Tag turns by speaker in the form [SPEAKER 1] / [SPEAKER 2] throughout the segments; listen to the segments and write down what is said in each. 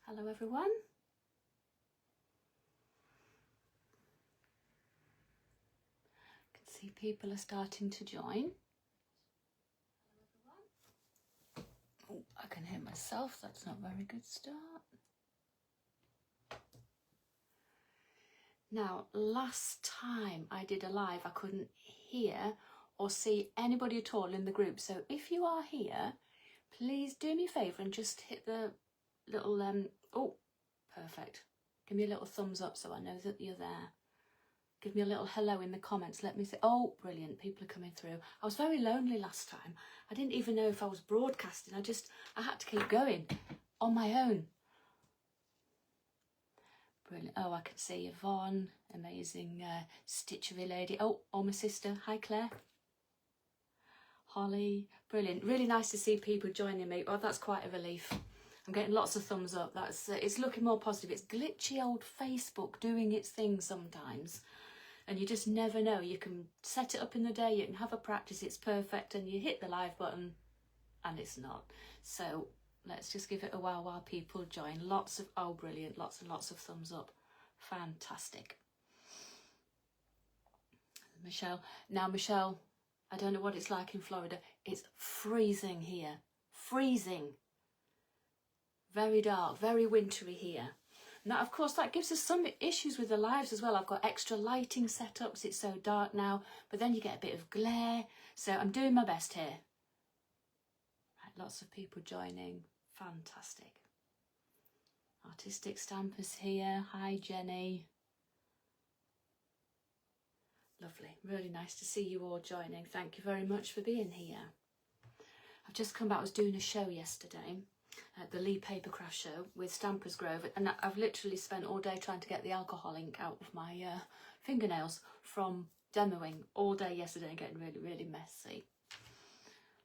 [SPEAKER 1] Hello everyone. I can see people are starting to join. Oh, I can hear myself, that's not a very good start. Now, last time I did a live, I couldn't hear or see anybody at all in the group. So if you are here, please do me a favour and just hit the little, oh, perfect. Give me a little thumbs up so I know that you're there. Give me a little hello in the comments. Let me say, oh, brilliant, people are coming through. I was very lonely last time. I didn't even know if I was broadcasting. I had to keep going on my own. Brilliant. Oh, I can see Yvonne, amazing stitchery lady. Oh, my sister. Hi, Claire. Holly, brilliant. Really nice to see people joining me. Oh, that's quite a relief. I'm getting lots of thumbs up. That's it's looking more positive. It's glitchy old Facebook doing its thing sometimes. And you just never know. You can set it up in the day, you can have a practice, it's perfect, and you hit the live button and it's not. So let's just give it a while people join. Lots of, oh brilliant, lots and lots of thumbs up. Fantastic. Michelle, now Michelle, I don't know what it's like in Florida. It's freezing here, freezing. Very dark, very wintry here. Now, of course, that gives us some issues with the lives as well. I've got extra lighting setups. It's so dark now, but then you get a bit of glare. So I'm doing my best here. Right, lots of people joining. Fantastic. Artistic Stampers here. Hi, Jenny. Lovely. Really nice to see you all joining. Thank you very much for being here. I've just come back. I was doing a show yesterday. The Lee Papercraft show with Stampers Grove, and I've literally spent all day trying to get the alcohol ink out of my fingernails from demoing all day yesterday and getting really messy.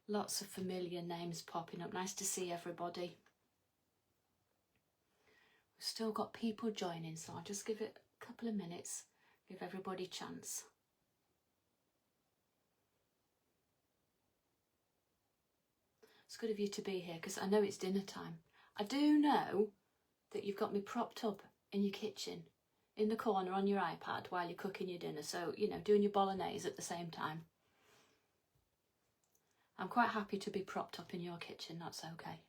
[SPEAKER 1] Lots of familiar names popping up. Nice to see everybody. We've still got people joining, so I'll just give it a couple of minutes, give everybody a chance. It's good of you to be here because I know it's dinner time. I do know that you've got me propped up in your kitchen, in the corner on your iPad while you're cooking your dinner. So, you know, doing your bolognese at the same time. I'm quite happy to be propped up in your kitchen, that's okay.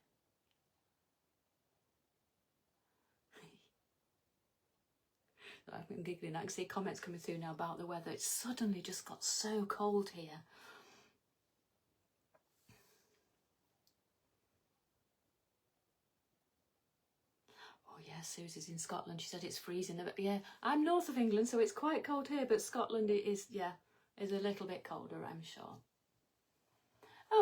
[SPEAKER 1] I'm giggling. I can see comments coming through now about the weather. It's suddenly just got so cold here. Yeah, Susie's in Scotland. She said it's freezing. But yeah, I'm north of England, so it's quite cold here. But Scotland is a little bit colder, I'm sure.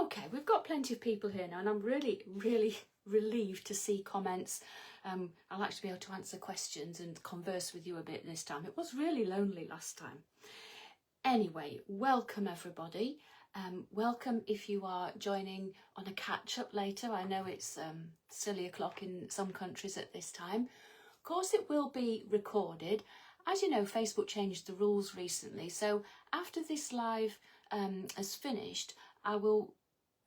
[SPEAKER 1] Okay, we've got plenty of people here now, and I'm really relieved to see comments. I'll actually be able to answer questions and converse with you a bit this time. It was really lonely last time. Anyway, welcome everybody. Welcome if you are joining on a catch-up later. I know it's silly o'clock in some countries at this time. Of course it will be recorded. As you know, Facebook changed the rules recently, so after this live has finished, I will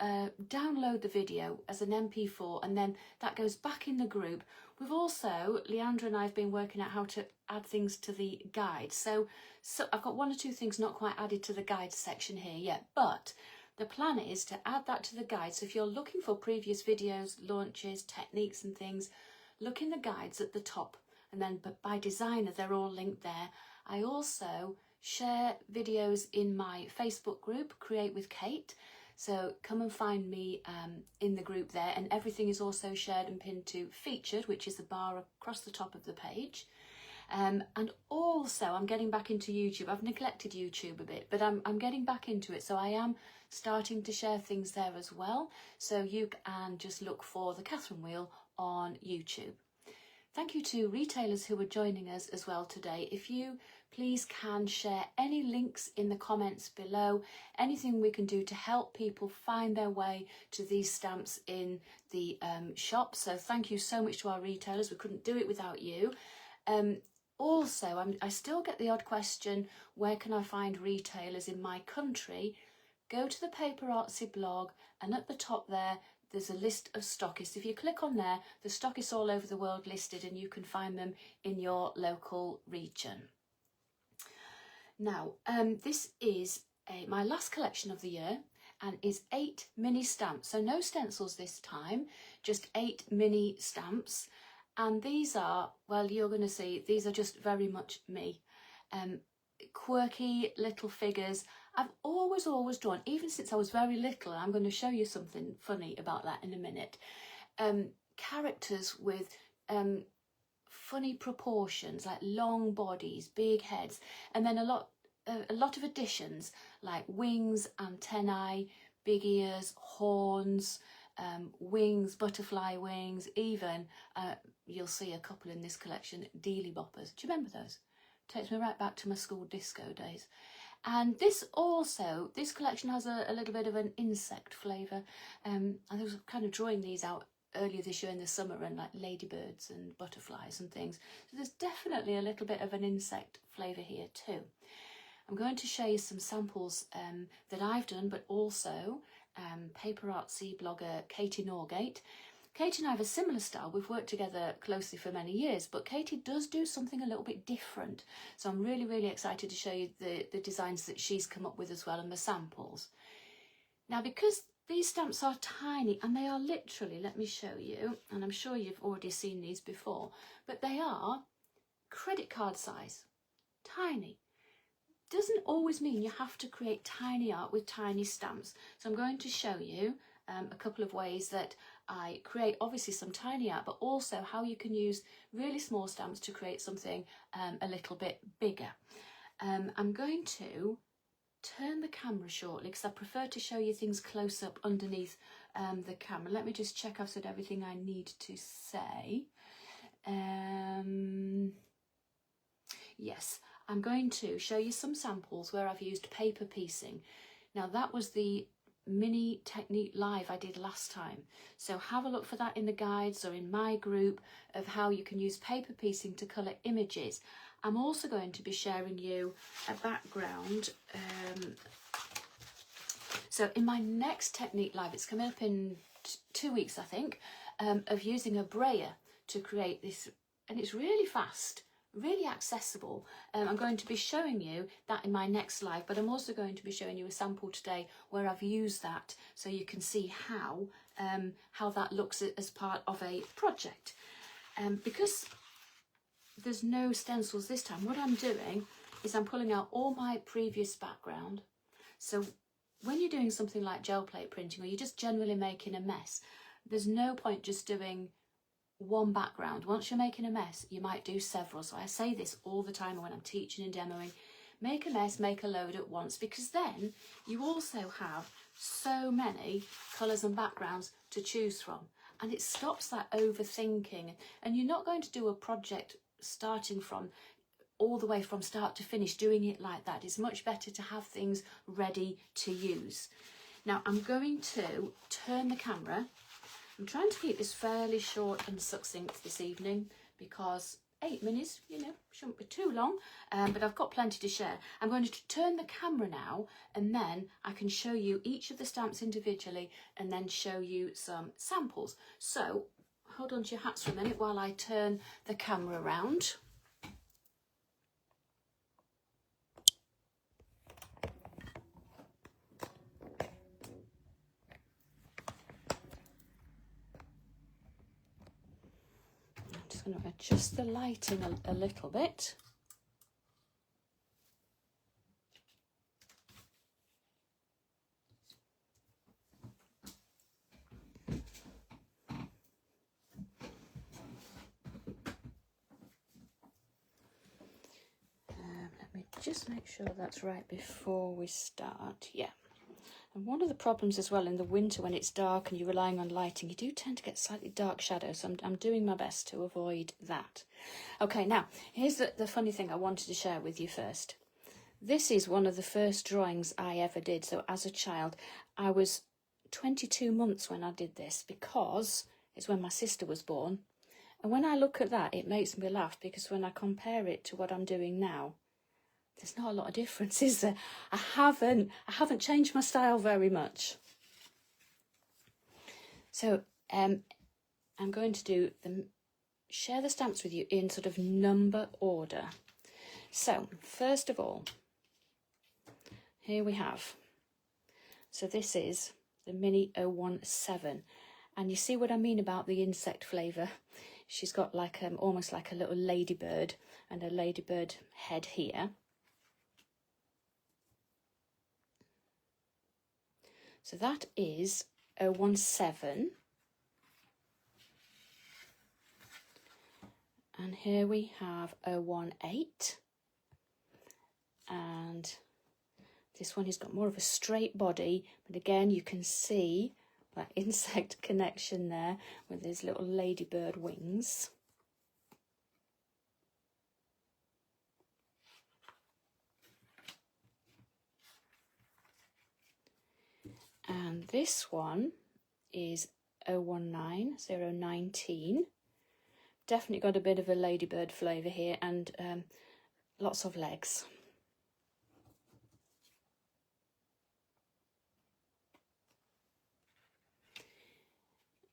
[SPEAKER 1] download the video as an MP4 and then that goes back in the group. We've also, Leandra and I have been working out how to add things to the guide. So I've got one or two things not quite added to the guide section here yet, but the plan is to add that to the guide. So if you're looking for previous videos, launches, techniques and things, look in the guides at the top, and then but by designer they're all linked there. I also share videos in my Facebook group, Create with Kate. So come and find me in the group there, and everything is also shared and pinned to featured, which is the bar across the top of the page. And also I'm getting back into YouTube. I've neglected YouTube a bit, but I'm getting back into it. So I am starting to share things there as well. So you can just look for the Catherine Wheel on YouTube. Thank you to retailers who are joining us as well today. If you please can share any links in the comments below, anything we can do to help people find their way to these stamps in the shop. So thank you so much to our retailers. We couldn't do it without you. Also, I still get the odd question, where can I find retailers in my country? Go to the Paper Artsy blog, and at the top there, there's a list of stockists. If you click on there, the stockists all over the world listed, and you can find them in your local region. Now, this is my last collection of the year, and is 8 mini stamps. So no stencils this time, just 8 mini stamps. And these are, well, you're going to see, these are just very much me. Quirky little figures. I've always drawn, even since I was very little, and I'm going to show you something funny about that in a minute. Characters with funny proportions, like long bodies, big heads, and then a lot of additions like wings, antennae, big ears, horns, wings, butterfly wings, even you'll see a couple in this collection, dealy boppers. Do you remember those? Takes me right back to my school disco days. And this collection has a little bit of an insect flavour. I was kind of drawing these out earlier this year in the summer, and like ladybirds and butterflies and things. So there's definitely a little bit of an insect flavour here too. I'm going to show you some samples that I've done, but also paper artsy blogger Katy Norgate. Katy and I have a similar style. We've worked together closely for many years, but Katy does do something a little bit different. So I'm really excited to show you the designs that she's come up with as well, and the samples. Now, because these stamps are tiny, and they are literally, let me show you, and I'm sure you've already seen these before, but they are credit card size, tiny. Doesn't always mean you have to create tiny art with tiny stamps. So I'm going to show you a couple of ways that I create obviously some tiny art, but also how you can use really small stamps to create something a little bit bigger. I'm going to turn the camera shortly because I prefer to show you things close up underneath the camera. Let me just check I've said everything I need to say. Yes, I'm going to show you some samples where I've used paper piecing. Now, that was the mini technique live I did last time, so have a look for that in the guides or in my group of how you can use paper piecing to colour images. I'm also going to be sharing you a background. So in my next technique live, it's coming up in 2 weeks I think, of using a brayer to create this, and it's really fast, really accessible. I'm going to be showing you that in my next live, but I'm also going to be showing you a sample today where I've used that, so you can see how that looks as part of a project. Because there's no stencils this time, what I'm doing is I'm pulling out all my previous background. So when you're doing something like gel plate printing, or you're just generally making a mess, there's no point just doing one background. Once you're making a mess, you might do several. So I say this all the time when I'm teaching and demoing: make a mess, make a load at once, because then you also have so many colours and backgrounds to choose from, and it stops that overthinking. And you're not going to do a project starting from all the way from start to finish doing it like that. It's much better to have things ready to use. Now I'm going to turn the camera. I'm trying to keep this fairly short and succinct this evening because 8 minutes, you know, shouldn't be too long, but I've got plenty to share. I'm going to turn the camera now, and then I can show you each of the stamps individually and then show you some samples. So hold on to your hats for a minute while I turn the camera around. I'm going to adjust the lighting a little bit. Let me just make sure that's right before we start. Yeah. And one of the problems as well in the winter when it's dark and you're relying on lighting, you do tend to get slightly dark shadows. So I'm doing my best to avoid that. Okay, now, here's the funny thing I wanted to share with you first. This is one of the first drawings I ever did. So as a child, I was 22 months when I did this, because it's when my sister was born. And when I look at that, it makes me laugh, because when I compare it to what I'm doing now, there's not a lot of difference, is there? I haven't changed my style very much. So I'm going to do share the stamps with you in sort of number order. So first of all, here we have, so this is the Mini 017, and you see what I mean about the insect flavour. She's got like almost like a little ladybird and a ladybird head here. So that is 017. And here we have 018. And this one has got more of a straight body, but again you can see that insect connection there with his little ladybird wings. And this one is 019. Definitely got a bit of a ladybird flavour here, and lots of legs.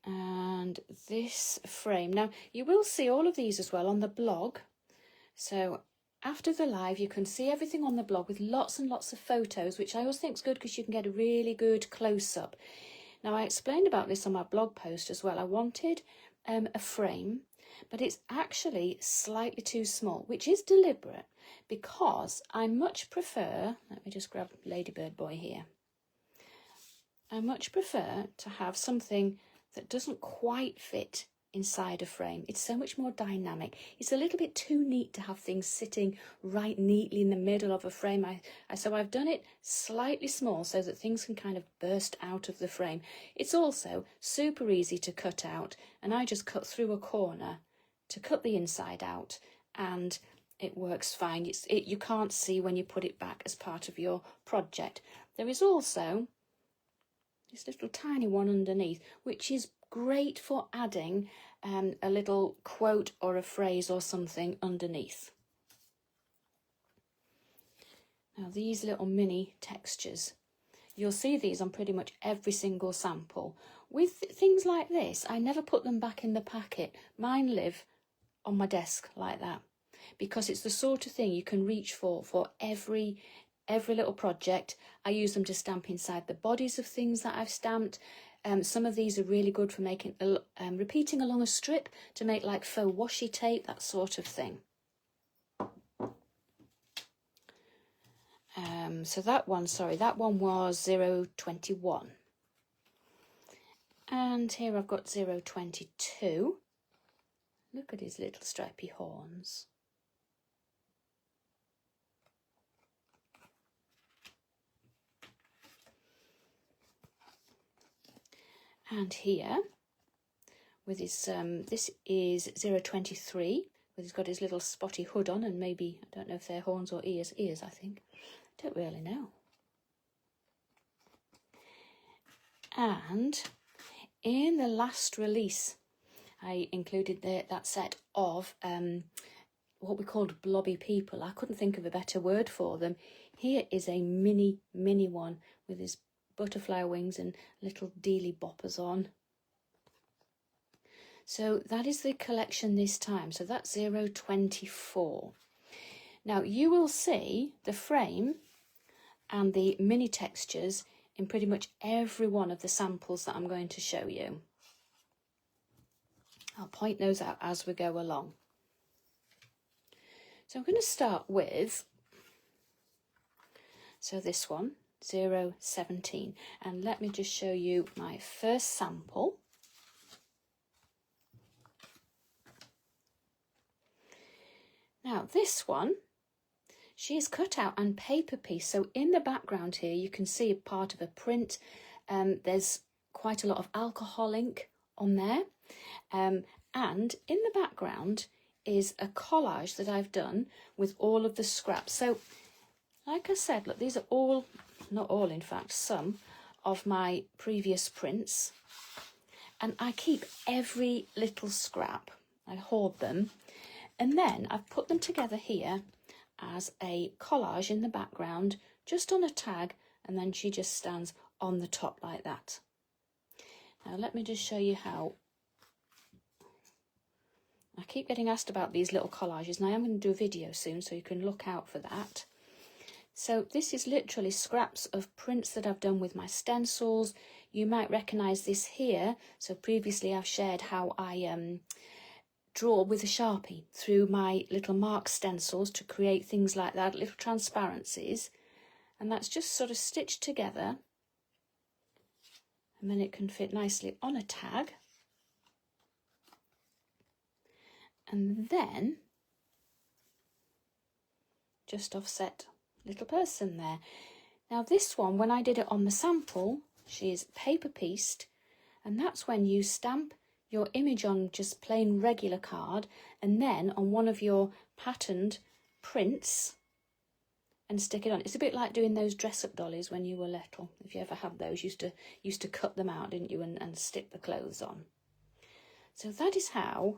[SPEAKER 1] And this frame, now you will see all of these as well on the blog, so after the live you can see everything on the blog with lots and lots of photos, which I always think is good because you can get a really good close-up. Now I explained about this on my blog post as well. I wanted a frame, but it's actually slightly too small, which is deliberate because I much prefer, let me just grab Ladybird Boy here, I much prefer to have something that doesn't quite fit inside a frame. It's so much more dynamic. It's a little bit too neat to have things sitting right neatly in the middle of a frame. So I've done it slightly small so that things can kind of burst out of the frame. It's also super easy to cut out, and I just cut through a corner to cut the inside out, and it works fine. You can't see when you put it back as part of your project. There is also this little tiny one underneath, which is great for adding a little quote or a phrase or something underneath. Now these little mini textures, you'll see these on pretty much every single sample. With things like this, I never put them back in the packet. Mine live on my desk like that, because it's the sort of thing you can reach for every little project. I use them to stamp inside the bodies of things that I've stamped. Some of these are really good for making repeating along a strip to make like faux washi tape, that sort of thing. So that one was 021. And here I've got 022. Look at his little stripy horns. And here, with his, this is 023, where he's got his little spotty hood on, and maybe, I don't know if they're horns or ears, I think. I don't really know. And in the last release, I included that set of what we called blobby people. I couldn't think of a better word for them. Here is a mini one with his butterfly wings and little dealy boppers on. So that is the collection this time. So that's 024. Now you will see the frame and the mini textures in pretty much every one of the samples that I'm going to show you. I'll point those out as we go along. So I'm going to start with, so this one, 017, and let me just show you my first sample. Now this one, she is cut out and paper piece, so in the background here you can see a part of a print. There's quite a lot of alcohol ink on there, and in the background is a collage that I've done with all of the scraps. So like I said, look, these are all, not all in fact, some of my previous prints, and I keep every little scrap. I hoard them, and then I've put them together here as a collage in the background, just on a tag, and then she just stands on the top like that. Now let me just show you how. I keep getting asked about these little collages, and I am going to do a video soon, so you can look out for that. So this is literally scraps of prints that I've done with my stencils. You might recognise this here. So previously I've shared how I draw with a Sharpie through my little mark stencils to create things like that, little transparencies. And that's just sort of stitched together. And then it can fit nicely on a tag. And then just offset little person there. Now this one, when I did it on the sample, she is paper pieced, and that's when you stamp your image on just plain regular card and then on one of your patterned prints and stick it on. It's a bit like doing those dress-up dollies when you were little. If you ever had those, used to cut them out, didn't you, and stick the clothes on. So that is how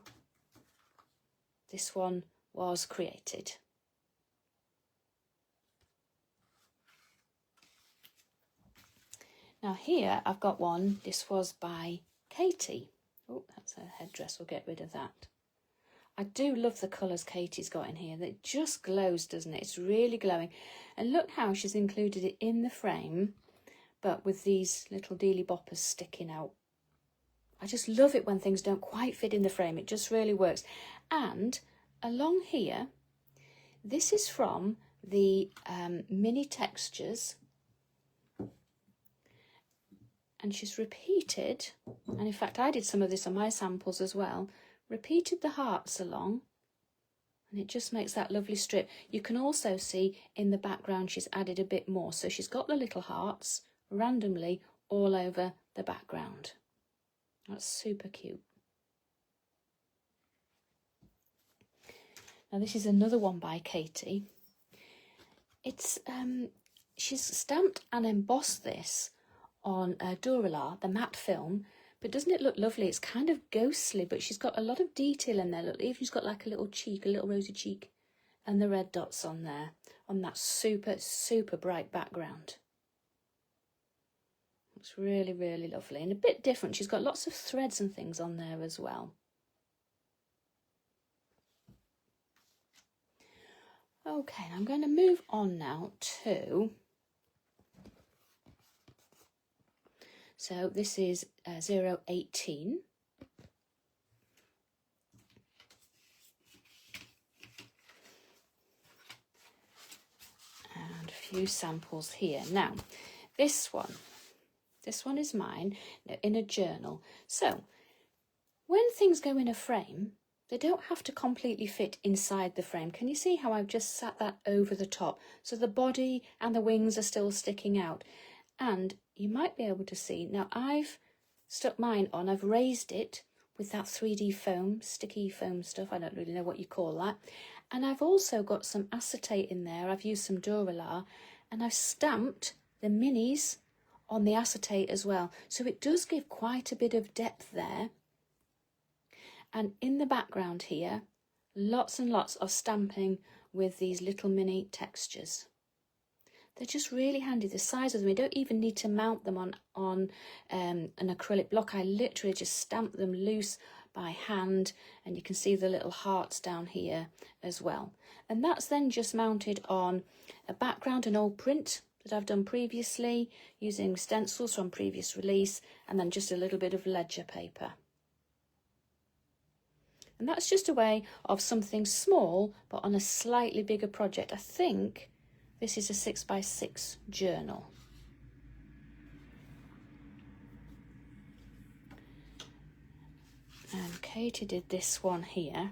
[SPEAKER 1] this one was created. Now here I've got one, this was by Katy. Oh, that's her headdress, we'll get rid of that. I do love the colours Katy's got in here. It just glows, doesn't it? It's really glowing. And look how she's included it in the frame, but with these little dealy boppers sticking out. I just love it when things don't quite fit in the frame. It just really works. And along here, this is from the mini textures. And she's repeated, and in fact I did some of this on my samples as well, repeated the hearts along, and it just makes that lovely strip. You can also see in the background she's added a bit more, so she's got the little hearts randomly all over the background. That's super cute. Now this is another one by Katy. It's she's stamped and embossed this on Duralar, the matte film, but doesn't it look lovely? It's kind of ghostly, but she's got a lot of detail in there. Look, even she's got like a little cheek, a little rosy cheek, and the red dots on there, on that super, super bright background. It's really, really lovely and a bit different. She's got lots of threads and things on there as well. Okay, I'm going to move on now to... So this is 018. And a few samples here. Now, this one is mine in a journal. So, when things go in a frame, they don't have to completely fit inside the frame. Can you see how I've just sat that over the top? So the body and the wings are still sticking out. And you might be able to see, now I've stuck mine on, I've raised it with that 3D foam, sticky foam stuff, I don't really know what you call that. And I've also got some acetate in there, I've used some Duralar, and I've stamped the minis on the acetate as well. So it does give quite a bit of depth there. And in the background here, lots and lots of stamping with these little mini textures. They're just really handy. The size of them, you don't even need to mount them on an acrylic block. I literally just stamp them loose by hand, and you can see the little hearts down here as well. And that's then just mounted on a background, an old print that I've done previously using stencils from previous release, and then just a little bit of ledger paper. And that's just a way of something small, but on a slightly bigger project. I think this is a 6x6 journal. And Katy did this one here.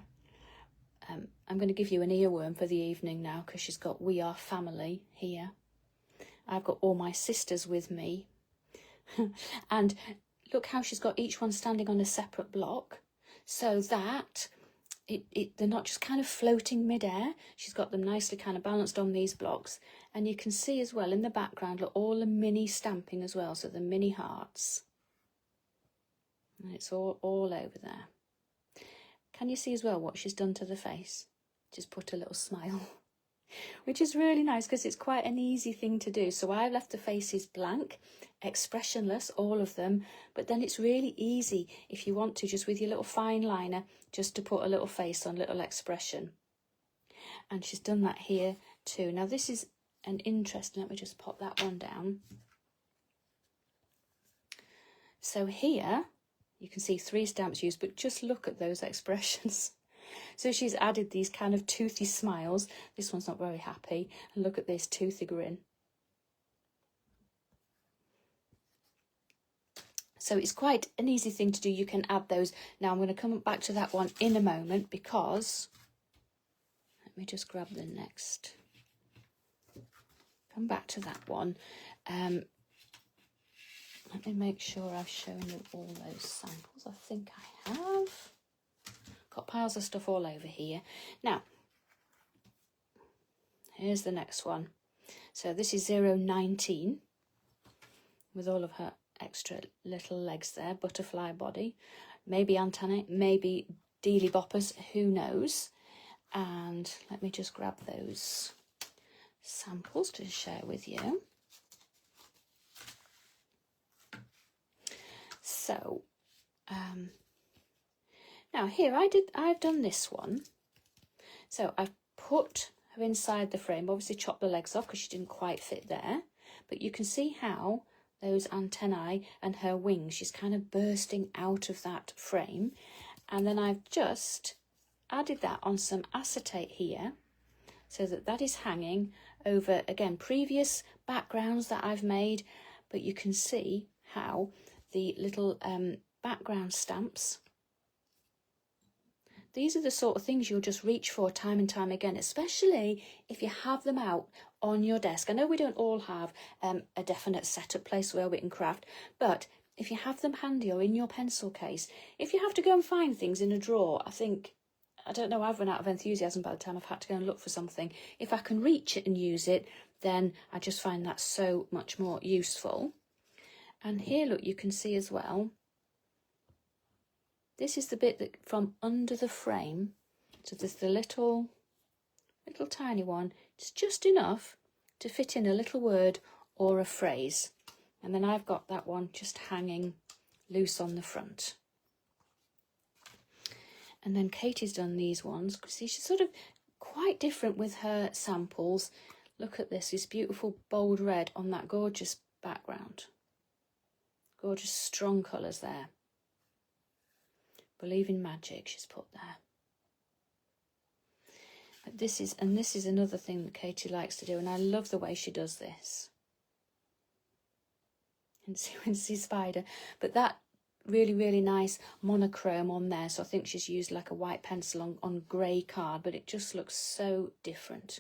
[SPEAKER 1] I'm going to give you an earworm for the evening now because she's got We Are Family here. I've got all my sisters with me. And look how she's got each one standing on a separate block so that they're not just kind of floating mid-air. She's got them nicely kind of balanced on these blocks. And you can see as well in the background, look, all the mini stamping as well, so the mini hearts. And it's all over there. Can you see as well what she's done to the face? Just put a little smile. which is really nice because it's quite an easy thing to do. So I've left the faces blank, expressionless, all of them, but then it's really easy if you want to, just with your little fine liner, just to put a little face on, little expression. And she's done that here too. Now this is an interesting, let me just pop that one down. So here you can see 3 stamps used, but just look at those expressions. So she's added these kind of toothy smiles. This one's not very happy. And look at this toothy grin. So it's quite an easy thing to do. You can add those. Now I'm going to come back to that one in a moment because, let me just grab the next. Come back to that one. Let me make sure I've shown you all those samples. I think I have. Got piles of stuff all over here. Now, here's the next one. So this is 019 with all of her extra little legs there, butterfly body, maybe antennae, maybe dealy boppers, who knows. And let me just grab those samples to share with you. So, now here I've done this one. So I've put her inside the frame, obviously chopped the legs off because she didn't quite fit there. But you can see how those antennae and her wings, she's kind of bursting out of that frame. And then I've just added that on some acetate here so that that is hanging over, again, previous backgrounds that I've made. But you can see how the little background stamps, these are the sort of things you'll just reach for time and time again, especially if you have them out on your desk. I know we don't all have a definite setup place where we can craft, but if you have them handy or in your pencil case, if you have to go and find things in a drawer, I don't know, I've run out of enthusiasm by the time I've had to go and look for something. If I can reach it and use it, then I just find that so much more useful. And here, look, you can see as well, this is the bit that from under the frame. So there's the little tiny one. It's just enough to fit in a little word or a phrase. And then I've got that one just hanging loose on the front. And then Katie's done these ones. See, she's sort of quite different with her samples. Look at this beautiful bold red on that gorgeous background. Gorgeous strong colours there. Believe in magic, she's put there. But this is another thing that Katy likes to do, and I love the way she does this. And see spider, but that really, really nice monochrome on there. So I think she's used like a white pencil on grey card, but it just looks so different.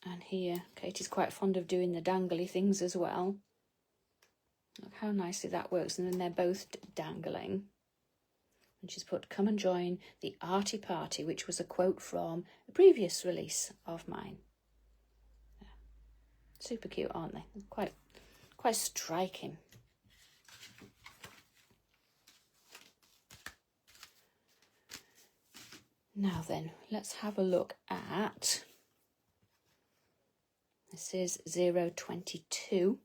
[SPEAKER 1] And here, Katy's quite fond of doing the dangly things as well. Look how nicely that works. And then they're both dangling. And she's put, "Come and join the arty party," which was a quote from a previous release of mine. Yeah. Super cute, aren't they? Quite striking. Now then, let's have a look at, this is 022.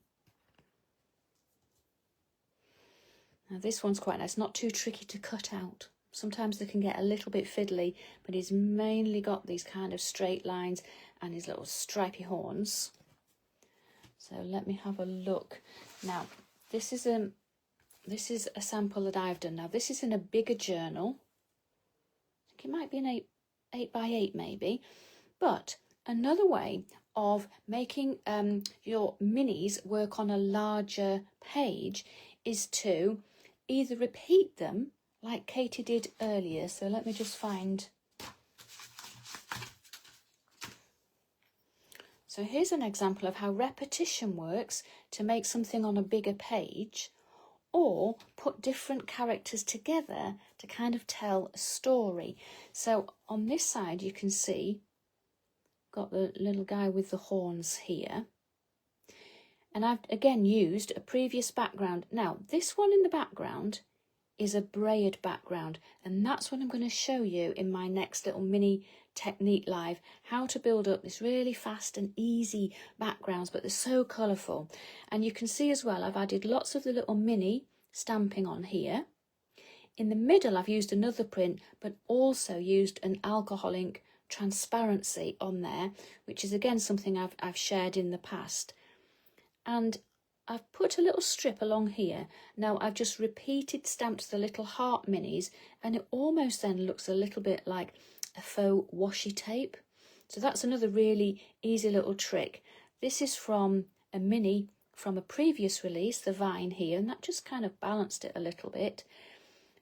[SPEAKER 1] Now this one's quite nice, not too tricky to cut out. Sometimes they can get a little bit fiddly, but he's mainly got these kind of straight lines and his little stripy horns. So let me have a look. Now, this is a sample that I've done. Now, this is in a bigger journal. I think it might be an 8 by 8 maybe. But another way of making your minis work on a larger page is to either repeat them like Katy did earlier. So let me just find. So here's an example of how repetition works to make something on a bigger page, or put different characters together to kind of tell a story. So on this side you can see, got the little guy with the horns here. And I've again used a previous background. Now this one in the background is a braid background, and that's what I'm going to show you in my next little mini technique live, how to build up this really fast and easy backgrounds, but they're so colourful. And you can see as well, I've added lots of the little mini stamping on here. In the middle, I've used another print, but also used an alcohol ink transparency on there, which is again something I've shared in the past. And I've put a little strip along here. Now I've just repeated stamped the little heart minis, and it almost then looks a little bit like a faux washi tape. So that's another really easy little trick. This is from a mini from a previous release, the Vine here, and that just kind of balanced it a little bit.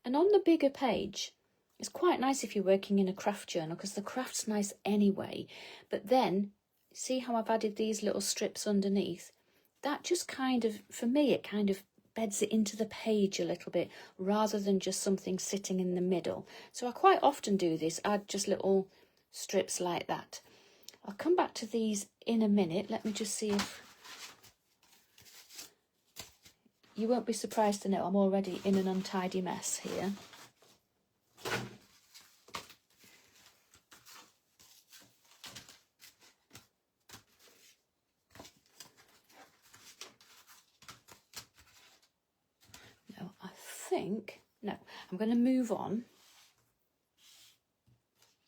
[SPEAKER 1] And on the bigger page, it's quite nice if you're working in a craft journal, because the craft's nice anyway. But then, see how I've added these little strips underneath? That just kind of, for me, it kind of beds it into the page a little bit, rather than just something sitting in the middle. So I quite often do this, add just little strips like that. I'll come back to these in a minute. Let me just see if... You won't be surprised to know I'm already in an untidy mess here. No, I'm going to move on,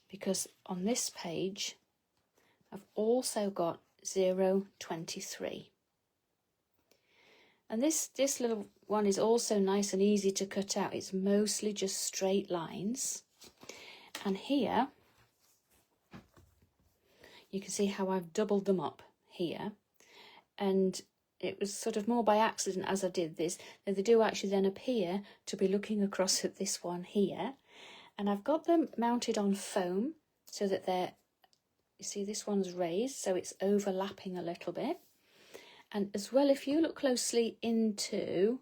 [SPEAKER 1] because on this page I've also got 023, and this little one is also nice and easy to cut out. It's mostly just straight lines, and here you can see how I've doubled them up here, and it was sort of more by accident as I did this. Now they do actually then appear to be looking across at this one here. And I've got them mounted on foam so that they're, you see this one's raised, so it's overlapping a little bit. And as well, if you look closely into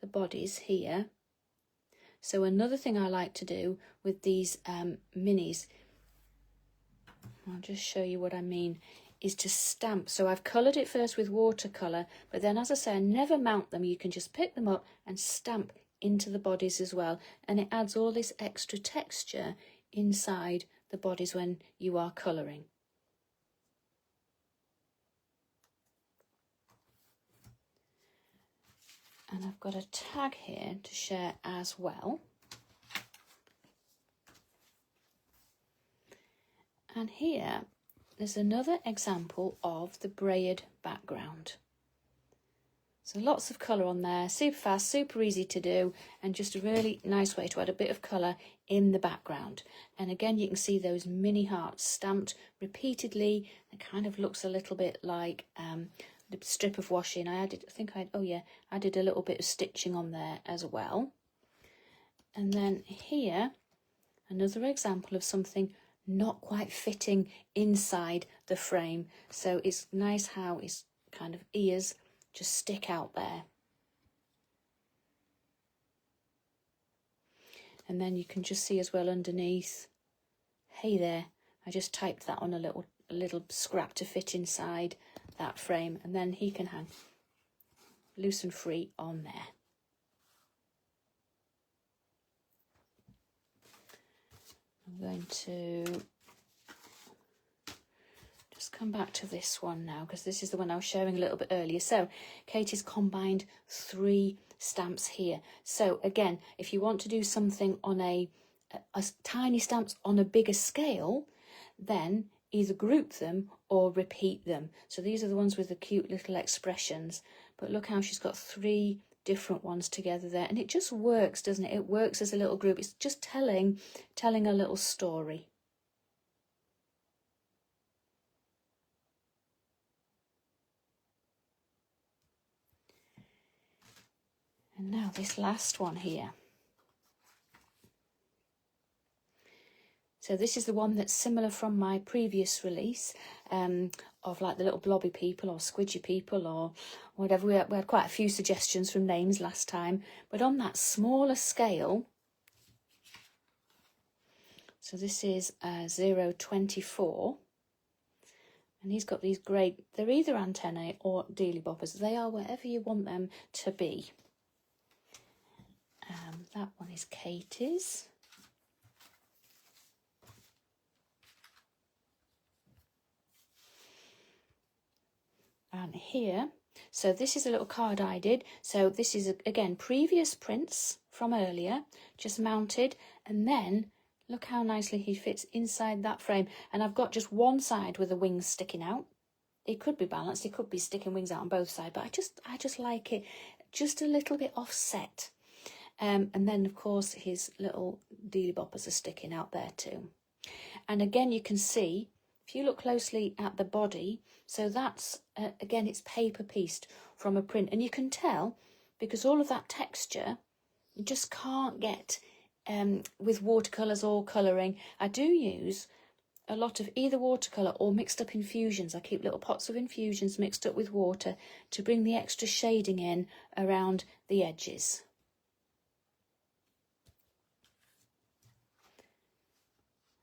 [SPEAKER 1] the bodies here, so another thing I like to do with these minis, I'll just show you what I mean, is to stamp. So I've coloured it first with watercolour, but then, as I say, I never mount them. You can just pick them up and stamp into the bodies as well, and it adds all this extra texture inside the bodies when you are colouring. And I've got a tag here to share as well. And here there's another example of the braid background. So lots of colour on there, super fast, super easy to do, and just a really nice way to add a bit of colour in the background. And again, you can see those mini hearts stamped repeatedly. It kind of looks a little bit like the strip of washi, and I did a little bit of stitching on there as well. And then here, another example of something not quite fitting inside the frame. So it's nice how his kind of ears just stick out there. And then you can just see as well underneath, hey there, I just typed that on a little scrap to fit inside that frame, and then he can hang loose and free on there. I'm going to just come back to this one now, because this is the one I was showing a little bit earlier. So Katie's combined 3 stamps here. So again, if you want to do something on a tiny stamps on a bigger scale, then either group them or repeat them. So these are the ones with the cute little expressions, but look how she's got 3 different ones together there, and it just works, doesn't it? It works as a little group. It's just telling a little story. And now this last one here. So this is the one that's similar from my previous release, of like the little blobby people or squidgy people or whatever. We had quite a few suggestions from names last time, but on that smaller scale. So this is 024, and he's got these great, they're either antennae or dealy boppers. They are wherever you want them to be. That one is Katy's. And here, so this is a little card I did. So this is, again, previous prints from earlier, just mounted. And then look how nicely he fits inside that frame. And I've got just one side with the wings sticking out. It could be balanced, it could be sticking wings out on both sides, but I just like it just a little bit offset. And then, of course, his little dealy boppers are sticking out there too. And again, you can see, if you look closely at the body, so that's, again, it's paper pieced from a print. And you can tell, because all of that texture, you just can't get with watercolours or colouring. I do use a lot of either watercolour or mixed up infusions. I keep little pots of infusions mixed up with water to bring the extra shading in around the edges.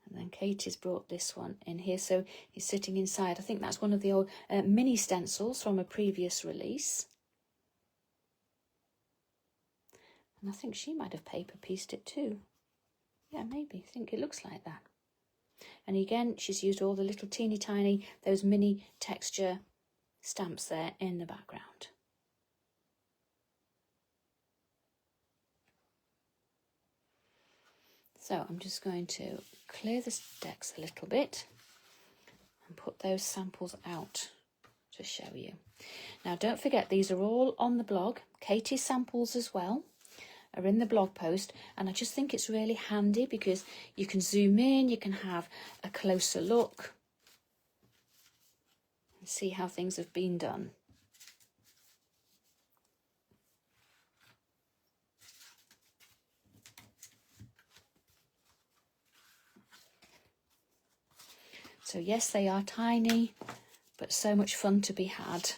[SPEAKER 1] And then Katy's brought this one in here, so he's sitting inside. I think that's one of the old mini stencils from a previous release. And I think she might have paper pieced it too. Yeah, maybe. I think it looks like that. And again, she's used all the little teeny tiny, those mini texture stamps there in the background. So I'm just going to clear the decks a little bit and put those samples out to show you. Now, don't forget, these are all on the blog. Katy's samples as well are in the blog post, and I just think it's really handy because you can zoom in, you can have a closer look and see how things have been done. So yes, they are tiny, but so much fun to be had.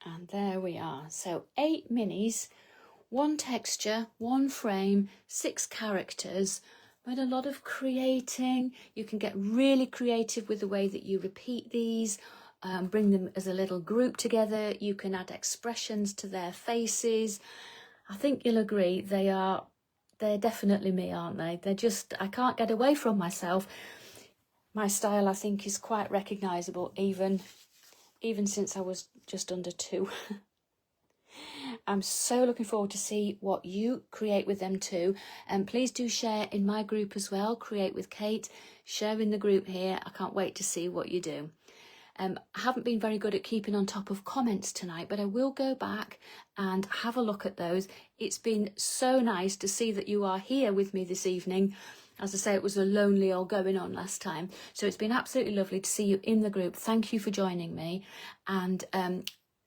[SPEAKER 1] And there we are. So 8 minis, 1 texture, 1 frame, 6 characters, but a lot of creating. You can get really creative with the way that you repeat these, bring them as a little group together. You can add expressions to their faces. I think you'll agree they're definitely me, aren't they? They're just, I can't get away from myself. My style, I think, is quite recognisable, even since I was just under 2. I'm so looking forward to see what you create with them too. And please do share in my group as well, Create with Kate. Share in the group here. I can't wait to see what you do. I haven't been very good at keeping on top of comments tonight, but I will go back and have a look at those. It's been so nice to see that you are here with me this evening. As I say, it was a lonely old going on last time. So it's been absolutely lovely to see you in the group. Thank you for joining me. And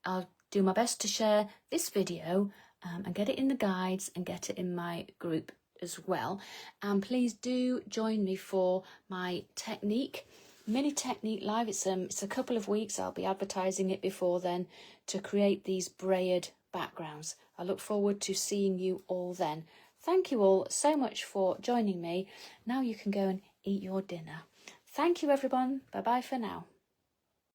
[SPEAKER 1] I'll do my best to share this video and get it in the guides and get it in my group as well. And please do join me for my mini technique live. It's a couple of weeks. I'll be advertising it before then to create these braid backgrounds. I look forward to seeing you all then. Thank you all so much for joining me. Now you can go and eat your dinner. Thank you, everyone. Bye-bye for now.